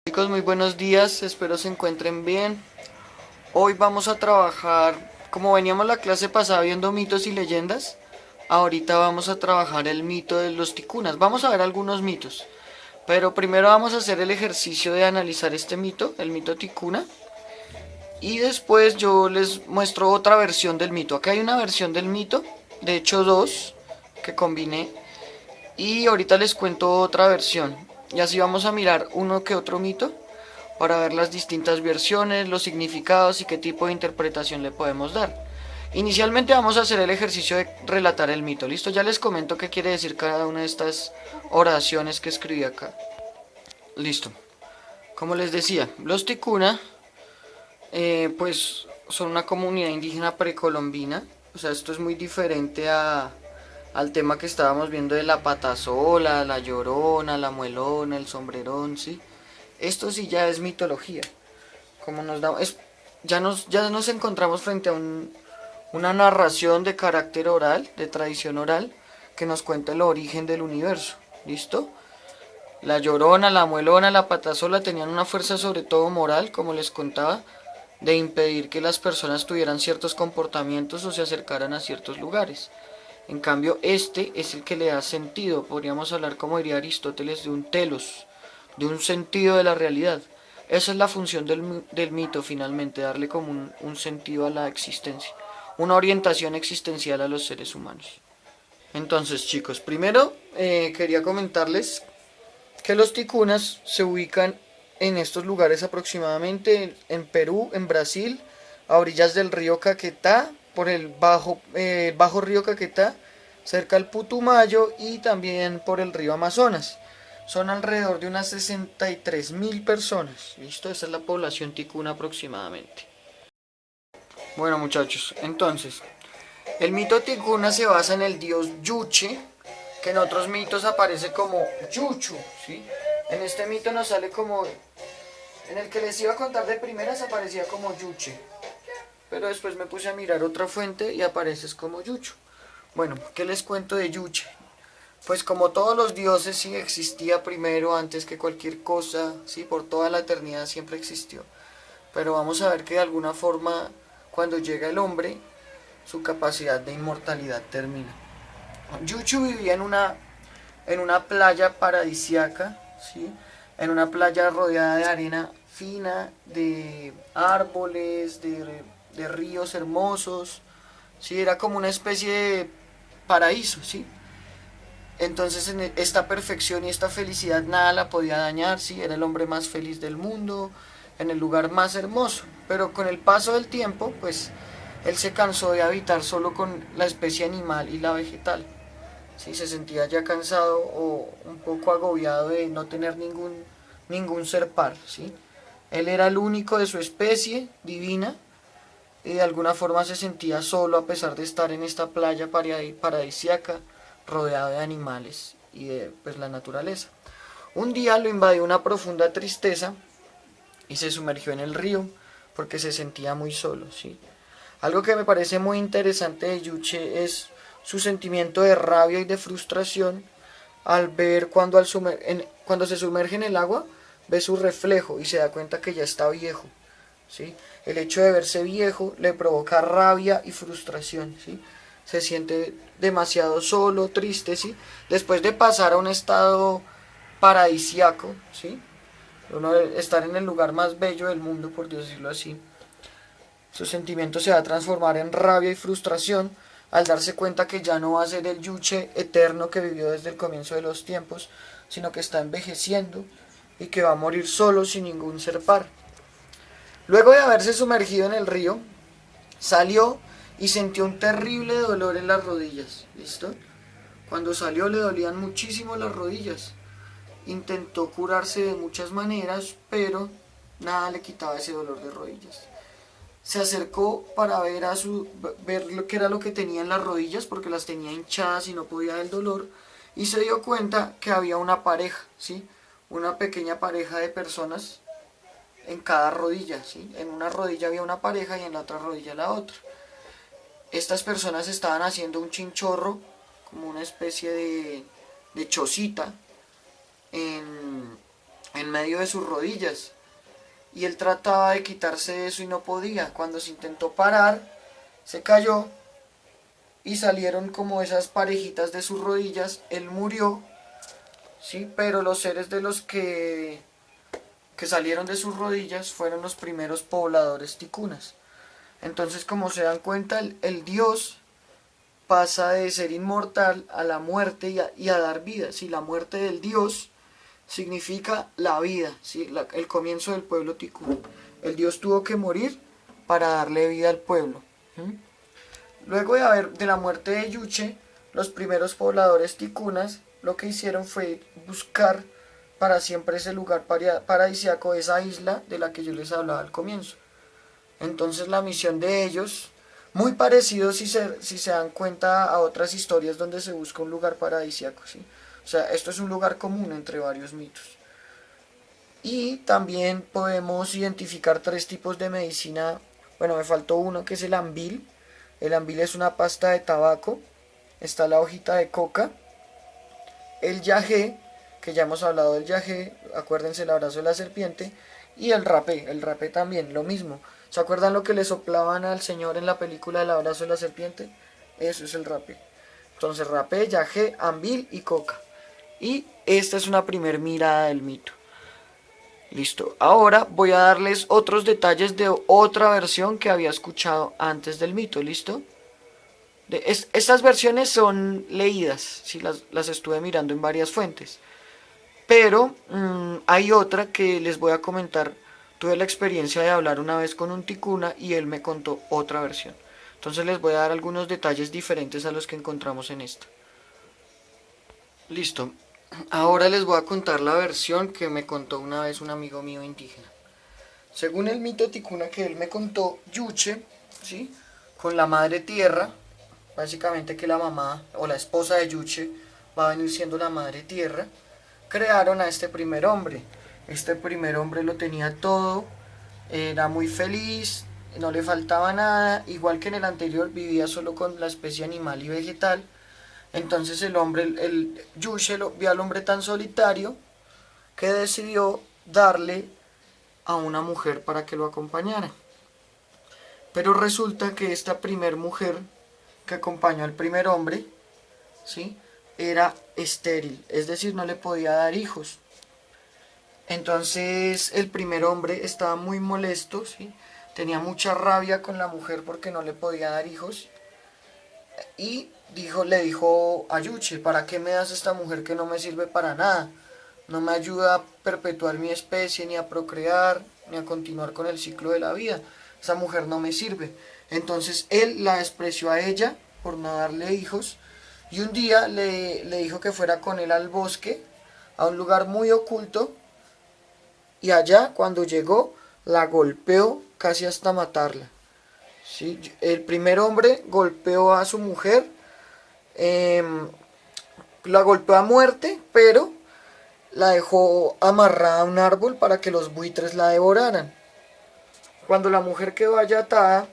Chicos, muy buenos días, espero se encuentren bien. Hoy vamos a trabajar, como veníamos la clase pasada viendo mitos y leyendas, ahorita vamos a trabajar el mito de los ticunas. Vamos a ver algunos mitos, pero primero vamos a hacer el ejercicio de analizar este mito, el mito ticuna, y después yo les muestro otra versión del mito. Acá hay una versión del mito, de hecho dos, que combiné, y ahorita les cuento otra versión. Y así vamos a mirar uno que otro mito para ver las distintas versiones, los significados y qué tipo de interpretación le podemos dar. Inicialmente vamos a hacer el ejercicio de relatar el mito. ¿Listo? Ya les comento qué quiere decir cada una de estas oraciones que escribí acá. Listo. Como les decía, los ticuna pues son una comunidad indígena precolombina. O sea, esto es muy diferente al tema que estábamos viendo de la patasola, la llorona, la muelona, el sombrerón, ¿sí? Esto sí ya es mitología. Como nos da, ya nos encontramos frente a una narración de carácter oral, de tradición oral, que nos cuenta el origen del universo. ¿Listo? La llorona, la muelona, la patasola tenían una fuerza sobre todo moral, como les contaba, de impedir que las personas tuvieran ciertos comportamientos o se acercaran a ciertos lugares. En cambio, este es el que le da sentido, podríamos hablar, como diría Aristóteles, de un telos, de un sentido de la realidad. Esa es la función del mito finalmente, darle como un sentido a la existencia, una orientación existencial a los seres humanos. Entonces, chicos, primero quería comentarles que los ticunas se ubican en estos lugares aproximadamente en Perú, en Brasil, a orillas del río Caquetá, por el bajo río Caquetá, cerca al Putumayo y también por el río Amazonas. Son alrededor de unas 63.000 personas. ¿Listo? Esa es la población ticuna aproximadamente. Bueno, muchachos, entonces, el mito ticuna se basa en el dios Yuche, que en otros mitos aparece como Yuchu, ¿sí? En este mito nos sale como, en el que les iba a contar de primeras aparecía como Yuche, pero después me puse a mirar otra fuente y apareces como Yuchu. Bueno, ¿qué les cuento de Yuche? Pues como todos los dioses sí existía primero antes que cualquier cosa, sí, por toda la eternidad siempre existió. Pero vamos a ver que de alguna forma cuando llega el hombre, su capacidad de inmortalidad termina. Yuchu vivía en una playa paradisiaca, ¿sí? En una playa rodeada de arena fina, de árboles, de ríos hermosos, ¿sí? Era como una especie de paraíso, ¿sí? Entonces en esta perfección y esta felicidad nada la podía dañar, ¿sí? Era el hombre más feliz del mundo, en el lugar más hermoso. Pero con el paso del tiempo, pues él se cansó de habitar solo con la especie animal y la vegetal. Sí, se sentía ya cansado o un poco agobiado de no tener ningún ser par, ¿sí? Él era el único de su especie divina y de alguna forma se sentía solo a pesar de estar en esta playa paradisiaca rodeado de animales y de pues, la naturaleza. Un día lo invadió una profunda tristeza y se sumergió en el río porque se sentía muy solo, ¿sí? Algo que me parece muy interesante de Yuche es su sentimiento de rabia y de frustración al ver cuando se sumerge en el agua, ve su reflejo y se da cuenta que ya está viejo, ¿sí? El hecho de verse viejo le provoca rabia y frustración, ¿sí? Se siente demasiado solo, triste, ¿sí? Después de pasar a un estado paradisiaco, ¿sí? Uno estar en el lugar más bello del mundo, por decirlo así. Su sentimiento se va a transformar en rabia y frustración al darse cuenta que ya no va a ser el Yuche eterno que vivió desde el comienzo de los tiempos, sino que está envejeciendo y que va a morir solo sin ningún ser par. Luego de haberse sumergido en el río, salió y sintió un terrible dolor en las rodillas. ¿Listo? Cuando salió le dolían muchísimo las rodillas. Intentó curarse de muchas maneras, pero nada le quitaba ese dolor de rodillas. Se acercó para ver lo que era lo que tenía en las rodillas porque las tenía hinchadas y no podía del dolor y se dio cuenta que había una pareja, ¿sí? Una pequeña pareja de personas en cada rodilla, ¿sí? En una rodilla había una pareja y en la otra rodilla la otra. Estas personas estaban haciendo un chinchorro, como una especie de chocita, en, en medio de sus rodillas. Y él trataba de quitarse eso y no podía. Cuando se intentó parar, se cayó y salieron como esas parejitas de sus rodillas. Él murió, sí, pero los seres de los que salieron de sus rodillas fueron los primeros pobladores ticunas. Entonces, como se dan cuenta, el dios pasa de ser inmortal a la muerte y a dar vida. Si la muerte del dios significa la vida, ¿sí? El comienzo del pueblo ticún. El dios tuvo que morir para darle vida al pueblo. ¿Mm? Luego de la muerte de Yuche, los primeros pobladores ticunas lo que hicieron fue buscar para siempre ese lugar paradisíaco, esa isla de la que yo les hablaba al comienzo. Entonces la misión de ellos, muy parecido si se dan cuenta a otras historias donde se busca un lugar paradisíaco, ¿sí? O sea, esto es un lugar común entre varios mitos. Y también podemos identificar tres tipos de medicina. Bueno, me faltó uno que es el ambil. El ambil es una pasta de tabaco. Está la hojita de coca. El yagé, que ya hemos hablado del yagé, acuérdense el abrazo de la serpiente. Y el rapé también, lo mismo. ¿Se acuerdan lo que le soplaban al señor en la película El abrazo de la serpiente? Eso es el rapé. Entonces rapé, yagé, ambil y coca. Y esta es una primer mirada del mito. Listo. Ahora voy a darles otros detalles de otra versión que había escuchado antes del mito. ¿Listo? Estas versiones son leídas, ¿sí? Las estuve mirando en varias fuentes. Pero hay otra que les voy a comentar. Tuve la experiencia de hablar una vez con un ticuna y él me contó otra versión. Entonces les voy a dar algunos detalles diferentes a los que encontramos en esta. Listo. Ahora les voy a contar la versión que me contó una vez un amigo mío indígena. Según el mito ticuna que él me contó, Yuche, ¿sí? Con la madre tierra, básicamente que la mamá o la esposa de Yuche va a venir siendo la madre tierra, crearon a este primer hombre. Este primer hombre lo tenía todo, era muy feliz, no le faltaba nada, igual que en el anterior vivía solo con la especie animal y vegetal. Entonces el hombre, el Yushe, vio al hombre tan solitario que decidió darle a una mujer para que lo acompañara. Pero resulta que esta primer mujer que acompañó al primer hombre, ¿sí? Era estéril, es decir, no le podía dar hijos. Entonces el primer hombre estaba muy molesto, ¿sí? Tenía mucha rabia con la mujer porque no le podía dar hijos. Y le dijo a Yuche, ¿para qué me das esta mujer que no me sirve para nada? No me ayuda a perpetuar mi especie, ni a procrear, ni a continuar con el ciclo de la vida. Esa mujer no me sirve. Entonces él la despreció a ella por no darle hijos. Y un día le dijo que fuera con él al bosque, a un lugar muy oculto. Y allá, cuando llegó, la golpeó casi hasta matarla. ¿Sí? El primer hombre golpeó a su mujer, eh, la golpeó a muerte, pero la dejó amarrada a un árbol para que los buitres la devoraran. Cuando la mujer quedó allá atada,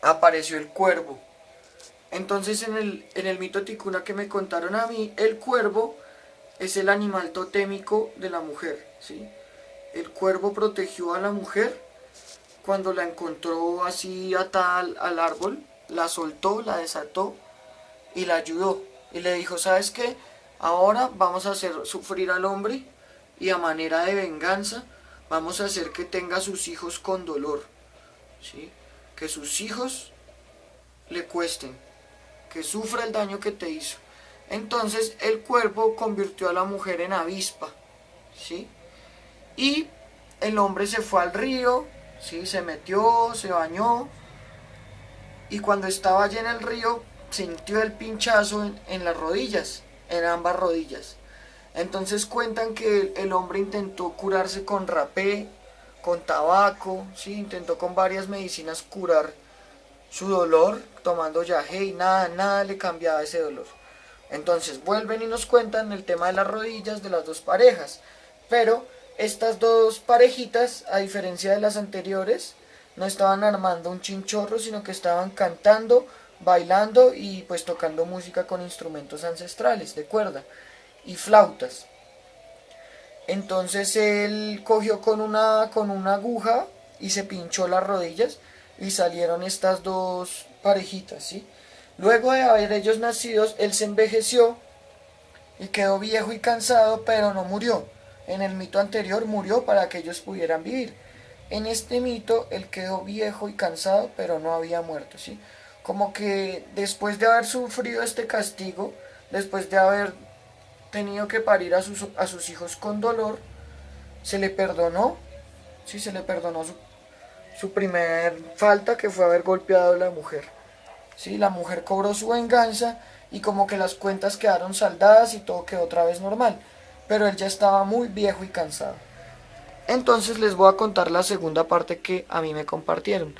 apareció el cuervo. Entonces en el mito ticuna que me contaron a mí, el cuervo es el animal totémico de la mujer, ¿sí? El cuervo protegió a la mujer cuando la encontró así atada al árbol, la soltó, la desató y la ayudó. Y le dijo, ¿sabes qué? Ahora vamos a hacer sufrir al hombre y a manera de venganza vamos a hacer que tenga sus hijos con dolor, ¿sí? Que sus hijos le cuesten, que sufra el daño que te hizo. Entonces el cuervo convirtió a la mujer en avispa, ¿sí? Y el hombre se fue al río, ¿sí? Se metió, se bañó y cuando estaba allí en el río sintió el pinchazo en las rodillas, en ambas rodillas. Entonces cuentan que el hombre intentó curarse con rapé, con tabaco, ¿sí? Intentó con varias medicinas curar su dolor, tomando yagé y nada le cambiaba ese dolor. Entonces vuelven y nos cuentan el tema de las rodillas de las dos parejas. Pero estas dos parejitas, a diferencia de las anteriores, no estaban armando un chinchorro, sino que estaban cantando, bailando y pues tocando música con instrumentos ancestrales de cuerda y flautas. Entonces él cogió con una aguja y se pinchó las rodillas y salieron estas dos parejitas, ¿sí? Luego de haber ellos nacidos, él se envejeció y quedó viejo y cansado, pero no murió. En el mito anterior murió para que ellos pudieran vivir. En este mito él quedó viejo y cansado, pero no había muerto, ¿sí? Como que después de haber sufrido este castigo, después de haber tenido que parir a sus hijos con dolor, se le perdonó, sí, se le perdonó su primer falta, que fue haber golpeado a la mujer. Sí, la mujer cobró su venganza y como que las cuentas quedaron saldadas y todo quedó otra vez normal. Pero él ya estaba muy viejo y cansado. Entonces les voy a contar la segunda parte que a mí me compartieron,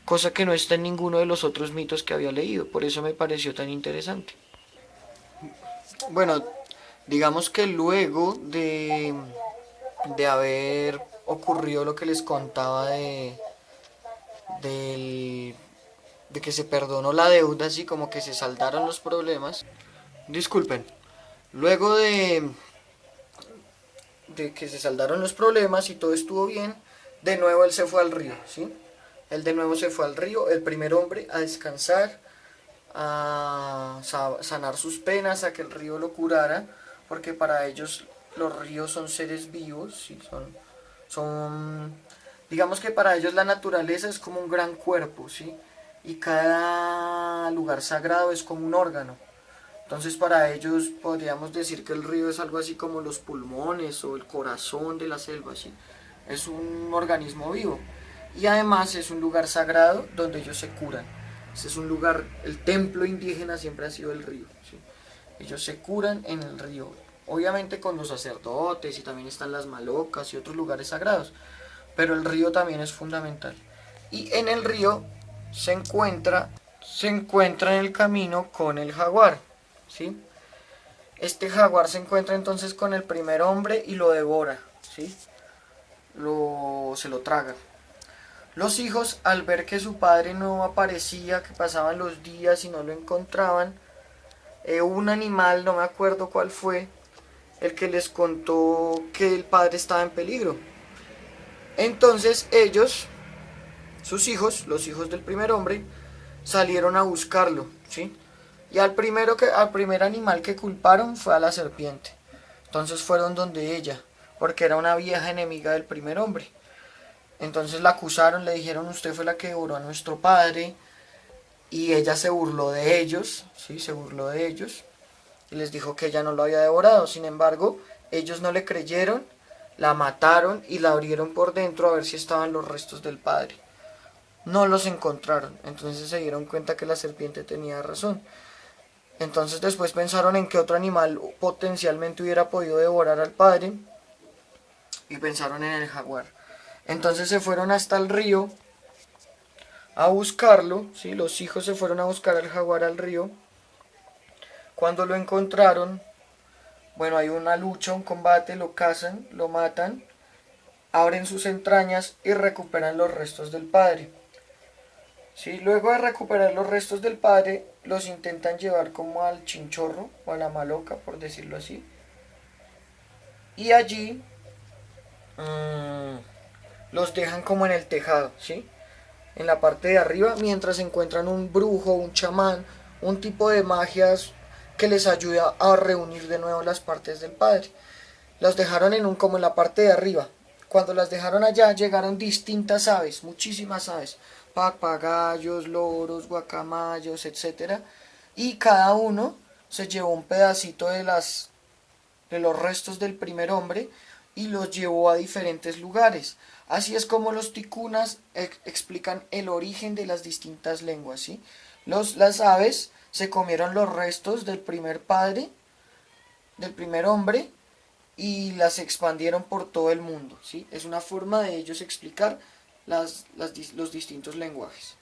cosa que no está en ninguno de los otros mitos que había leído, por eso me pareció tan interesante. Bueno, digamos que luego de haber ocurrido lo que les contaba del de que se perdonó la deuda, así como que se saldaron los problemas. Disculpen, luego de que se saldaron los problemas y todo estuvo bien, de nuevo él se fue al río, ¿sí? Él de nuevo se fue al río, el primer hombre, a descansar, a sanar sus penas, a que el río lo curara, porque para ellos los ríos son seres vivos, ¿sí? Son, digamos que para ellos la naturaleza es como un gran cuerpo, ¿sí? Y cada lugar sagrado es como un órgano. Entonces para ellos podríamos decir que el río es algo así como los pulmones o el corazón de la selva, ¿sí? Es un organismo vivo. Y además es un lugar sagrado donde ellos se curan. Este es un lugar, el templo indígena siempre ha sido el río, ¿sí? Ellos se curan en el río. Obviamente con los sacerdotes y también están las malocas y otros lugares sagrados. Pero el río también es fundamental. Y en el río se encuentra en el camino con el jaguar, ¿sí? Este jaguar se encuentra entonces con el primer hombre y lo devora, ¿sí? Se lo traga. Los hijos, al ver que su padre no aparecía, que pasaban los días y no lo encontraban, un animal, no me acuerdo cuál fue, el que les contó que el padre estaba en peligro. Entonces ellos, sus hijos, los hijos del primer hombre, salieron a buscarlo, ¿sí? Y al primer animal que culparon fue a la serpiente. Entonces fueron donde ella, porque era una vieja enemiga del primer hombre. Entonces la acusaron, le dijeron, usted fue la que devoró a nuestro padre. Y ella se burló de ellos, ¿sí? Se burló de ellos. Y les dijo que ella no lo había devorado. Sin embargo, ellos no le creyeron, la mataron y la abrieron por dentro a ver si estaban los restos del padre. No los encontraron. Entonces se dieron cuenta que la serpiente tenía razón. Entonces después pensaron en qué otro animal potencialmente hubiera podido devorar al padre y pensaron en el jaguar. Entonces se fueron hasta el río a buscarlo, ¿sí? Los hijos se fueron a buscar al jaguar al río. Cuando lo encontraron, bueno, hay una lucha, un combate, lo cazan, lo matan, abren sus entrañas y recuperan los restos del padre. ¿Sí? Luego de recuperar los restos del padre, los intentan llevar como al chinchorro o a la maloca, por decirlo así. Y allí los dejan como en el tejado, ¿sí? En la parte de arriba, mientras encuentran un brujo, un chamán, un tipo de magias que les ayuda a reunir de nuevo las partes del padre. Las dejaron como en la parte de arriba. Cuando las dejaron allá, llegaron distintas aves, muchísimas aves, papagayos, loros, guacamayos, etcétera, y cada uno se llevó un pedacito de los restos del primer hombre y los llevó a diferentes lugares. Así es como los ticunas explican el origen de las distintas lenguas, ¿sí? Las aves se comieron los restos del primer padre, del primer hombre, y las expandieron por todo el mundo, ¿sí? Es una forma de ellos explicar los distintos lenguajes.